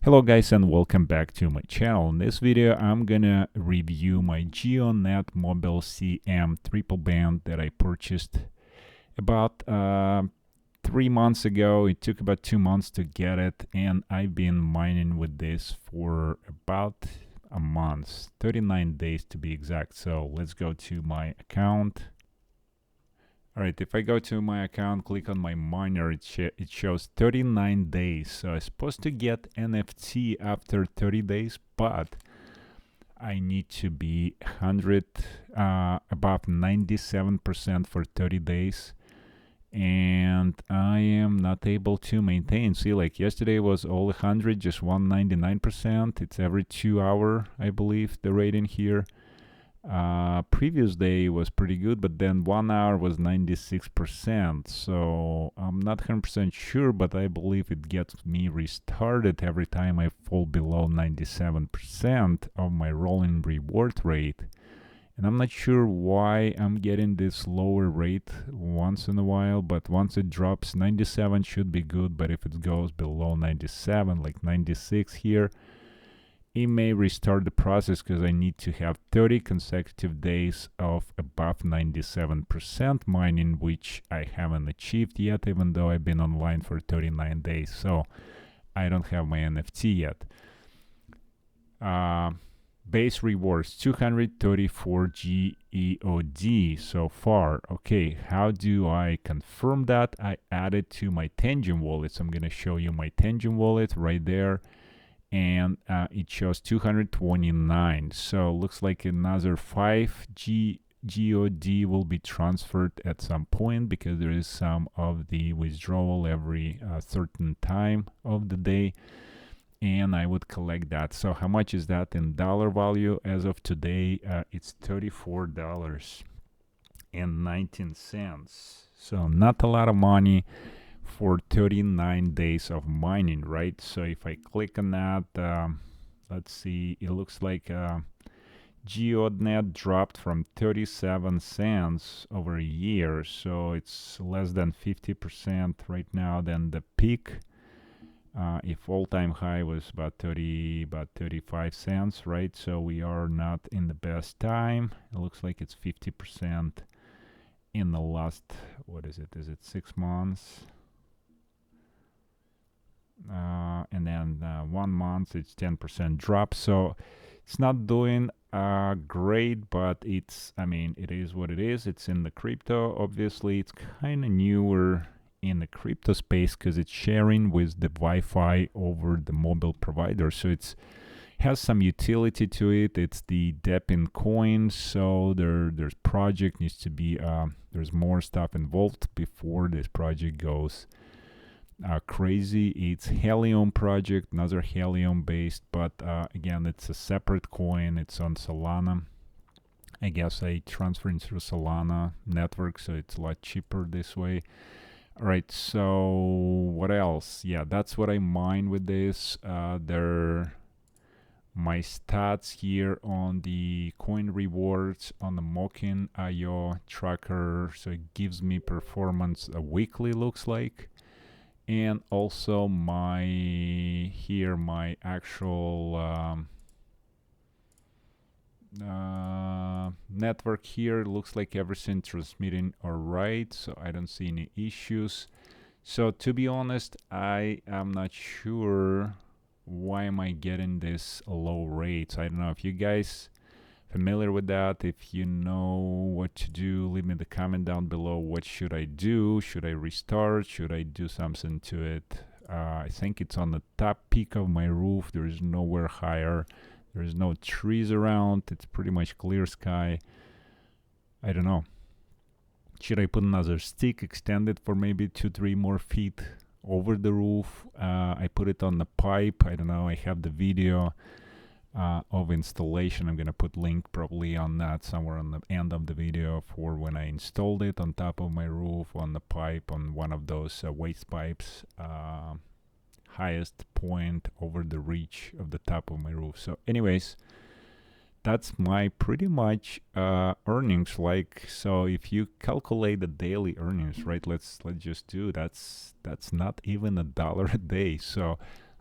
Hello guys and welcome back to my channel. In this video I'm gonna review my Geodnet MobileCM triple band that I purchased about 3 months ago. It took about 2 months to get it, and I've been mining with this for about a month, 39 days to be exact. So let's go to my account. Alright, if I go to my account, click on my miner, it shows 39 days. So I'm supposed to get NFT after 30 days, but I need to be above 97% for 30 days. And I am not able to maintain. See, like yesterday was all 100, just 199%. It's every 2 hours, I believe, the rating here. Previous day was pretty good, but then 1 hour was 96%. So I'm not 100% sure, but I believe it gets me restarted every time I fall below 97% of my rolling reward rate. And I'm not sure why I'm getting this lower rate once in a while, but once it drops, 97 should be good. But if it goes below 97, like 96 here, it may restart the process because I need to have 30 consecutive days of above 97% mining, which I haven't achieved yet, even though I've been online for 39 days. So I don't have my NFT yet. Base rewards 234 GEOD so far. Okay, how do I confirm that? I added to my Tenjin wallet. So I'm going to show you my Tenjin wallet right there. And it shows 229. So looks like another 5 GOD will be transferred at some point, because there is some of the withdrawal every certain time of the day, and I would collect that. So how much is that in dollar value? As of today, it's $34.19. So not a lot of money for 39 days of mining, right? So if I click on that, let's see, it looks like Geodnet dropped from 37 cents over a year, so it's less than 50% right now than the peak. If all-time high was about 35 cents, right? So we are not in the best time. It looks like it's 50% in the last, what is it? Is it 6 months? And then 1 month it's 10% drop, so it's not doing great, but it's, I mean, it is what it is. It's in the crypto. Obviously it's kind of newer in the crypto space because it's sharing with the Wi-Fi over the mobile provider, so it's has some utility to it. It's the Depin coin, so there's project needs to be there's more stuff involved before this project goes crazy. It's Helium project, another Helium based, but again, it's a separate coin. It's on Solana. I guess I transferred through Solana network, so it's a lot cheaper this way. All right, so what else? Yeah, that's what I mine with this. My stats here on the coin rewards on the Mokin.io tracker, so it gives me performance weekly, looks like. And also my actual network here, looks like everything transmitting all right, so I don't see any issues. So to be honest, I am not sure why am I getting this low rates. I don't know if you guys familiar with that. If you know what to do, leave me the comment down below. What should I do? Should I restart? Should I do something to it? I think it's on the top peak of my roof. There is nowhere higher. There is no trees around. It's pretty much clear sky. I don't know. Should I put another stick, extend it for maybe 2-3 more feet over the roof? I put it on the pipe. I don't know. I have the video of installation. I'm gonna put link probably on that somewhere on the end of the video for when I installed it on top of my roof, on the pipe, on one of those waste pipes, highest point over the reach of the top of my roof. So anyways, that's my pretty much earnings. Like, so if you calculate the daily earnings, right, let's just do that's not even $1 a day. So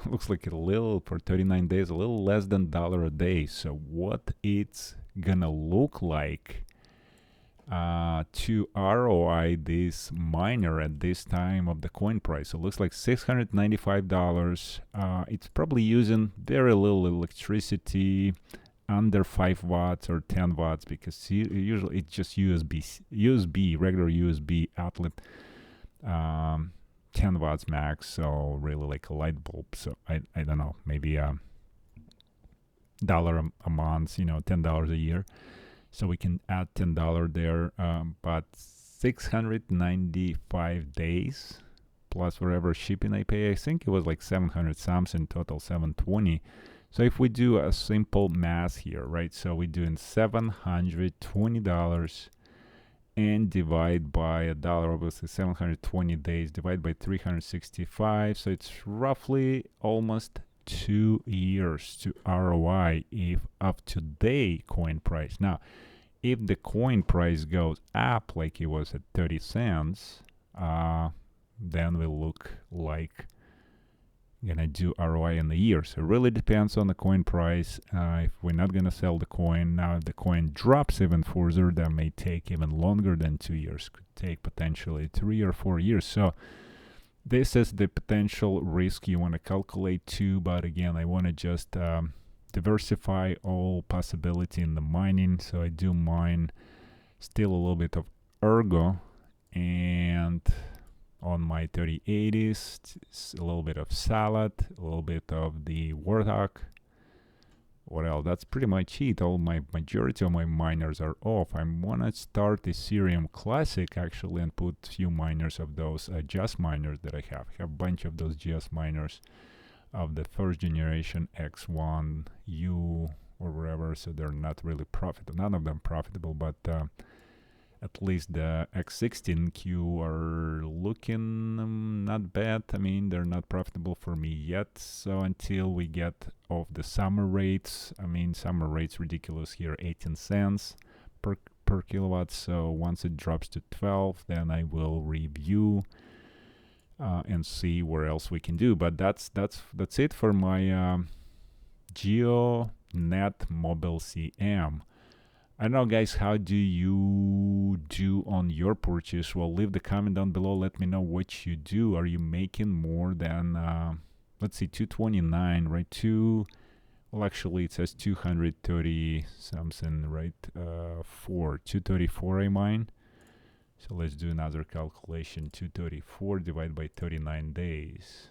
looks like a little for 39 days, a little less than $1 a day. So what it's gonna look like to ROI this miner at this time of the coin price? So it looks like $695. It's probably using very little electricity, under 5 watts or 10 watts, because usually it's just USB, regular USB outlet, 10 watts max, so really like a light bulb. So I don't know, maybe $1 a month, $10 a year. So we can add $10 there, but 695 days plus whatever shipping I pay. I think it was like 700 something, total 720. So if we do a simple math here, right? So we're doing $720 and divide by a dollar, obviously 720 days, divide by 365. So it's roughly almost 2 years to ROI if up to today coin price. Now, if the coin price goes up like it was at 30 cents, then we'll look like gonna do ROI in the year. So it really depends on the coin price. If we're not gonna sell the coin now, if the coin drops even further, that may take even longer than 2 years. Could take potentially 3 or 4 years. So this is the potential risk you want to calculate too. But again, I want to just diversify all possibility in the mining. So I do mine still a little bit of Ergo, and on my 3080s, a little bit of Salad, a little bit of the Warthog. What else? That's pretty much it. Majority of my miners are off. I want to start Ethereum Classic actually and put few miners of those just miners that I have. I have a bunch of those just miners of the first generation X1U or whatever. So they're not really profitable. None of them profitable, but at least the X16Q are looking not bad. I mean, they're not profitable for me yet. So until we get off the summer rates, I mean, summer rates ridiculous here, 18 cents per kilowatt. So once it drops to 12, then I will review and see where else we can do. But that's it for my Geodnet MobileCM. I don't know, guys, how do you do on your purchase? Well, leave the comment down below. Let me know what you do. Are you making more than, let's see, 229, right? Well, actually, it says 230 something, right? 234 I mine. So let's do another calculation. 234 divided by 39 days.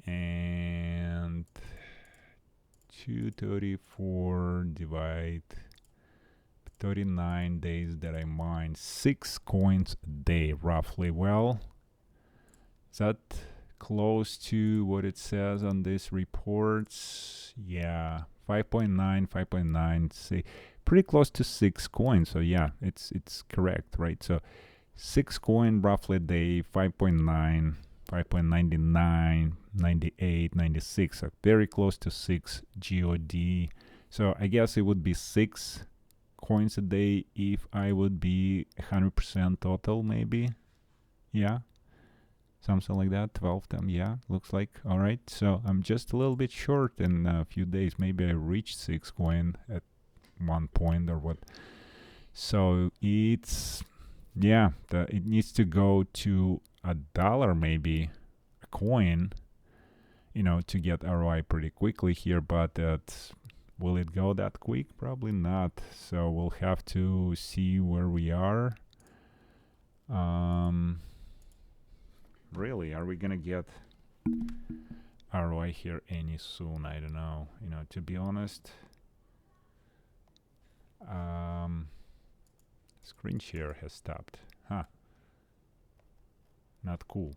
And 234 divide 39 days that I mine, 6 coins a day roughly. Well, is that close to what it says on this reports? Yeah, 5.9, say pretty close to 6 coins. So yeah, it's correct, right? So 6 coin roughly a day, 5.9, 5.99, 98, 96, so very close to 6 GOD. So I guess it would be 6 coins a day if I would be 100% total, maybe. Yeah, something like that. 12 them, yeah, looks like. All right, so I'm just a little bit short in a few days. Maybe I reached 6 coin at one point or what. So it's, yeah, it needs to go to $1 maybe a coin, to get ROI pretty quickly here. But will it go that quick? Probably not. So we'll have to see where we are. Really, are we gonna get ROI here any soon? I don't know. To be honest, screen share has stopped. Huh. Not cool.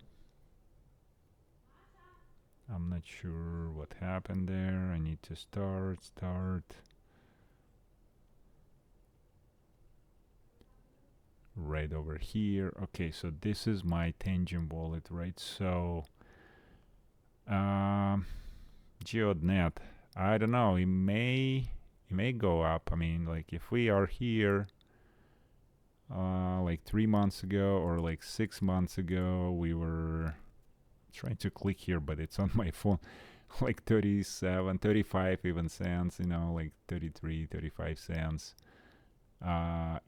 I'm not sure what happened there. I need to start. Right over here. Okay, so this is my Tangent wallet, right? So Geodnet, I don't know, it may go up. I mean, like if we are here like 3 months ago or like 6 months ago, we were trying to click here, but it's on my phone. Like 37, 35 even cents, you know, like 33, 35 cents.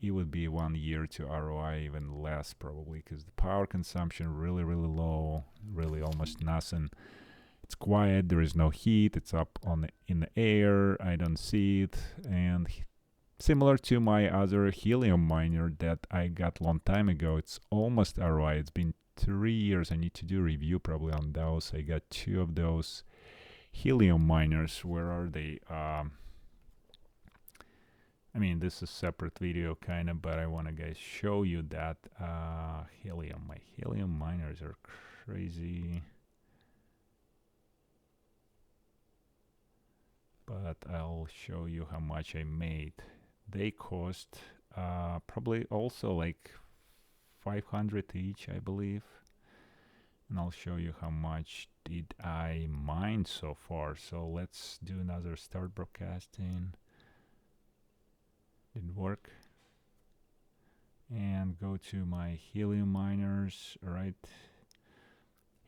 It would be 1 year to ROI, even less probably, because the power consumption really, really low, really almost nothing. It's quiet, there is no heat, it's up in the air, I don't see it, and similar to my other helium miner that I got long time ago, it's almost ROI. It's been 3 years. I need to do a review probably on those. I got 2 of those helium miners. Where are they? I mean, this is a separate video kind of, but I want to guys show you that helium. My helium miners are crazy. But I'll show you how much I made. They cost probably also like 500 each, I believe. And I'll show you how much did I mine so far. So let's do another start broadcasting. Didn't work. And go to my helium miners. All right.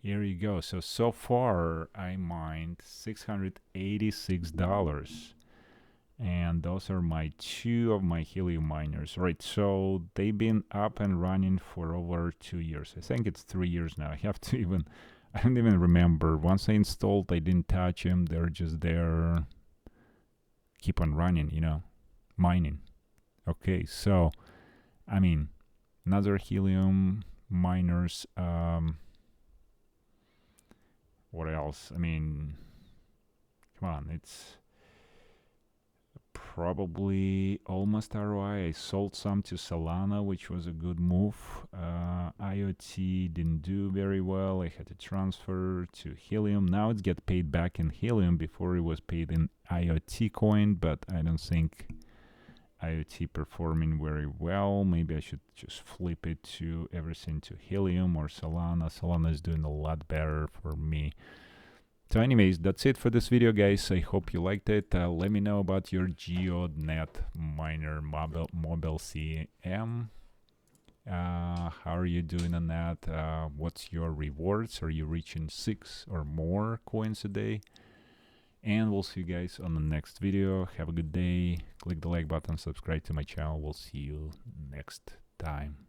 Here you go. So far I mined $686. And those are my 2 of my helium miners, right? So they've been up and running for over 2 years. I think it's 3 years now. I have to I don't even remember. Once I installed, I didn't touch them. They're just there, keep on running, you know, mining. Okay, so, I mean, another helium miners. What else? I mean, come on, it's probably almost ROI. I sold some to Solana, which was a good move. IoT didn't do very well. I had to transfer to Helium. Now it's get paid back in Helium. Before it was paid in IoT coin, but I don't think IoT performing very well. Maybe I should just flip it to everything to Helium or Solana. Solana is doing a lot better for me. So anyways, that's it for this video, guys. I hope you liked it. Let me know about your Geodnet miner MobileCM. How are you doing on that? What's your rewards? Are you reaching 6 or more coins a day? And we'll see you guys on the next video. Have a good day. Click the like button, subscribe to my channel. We'll see you next time.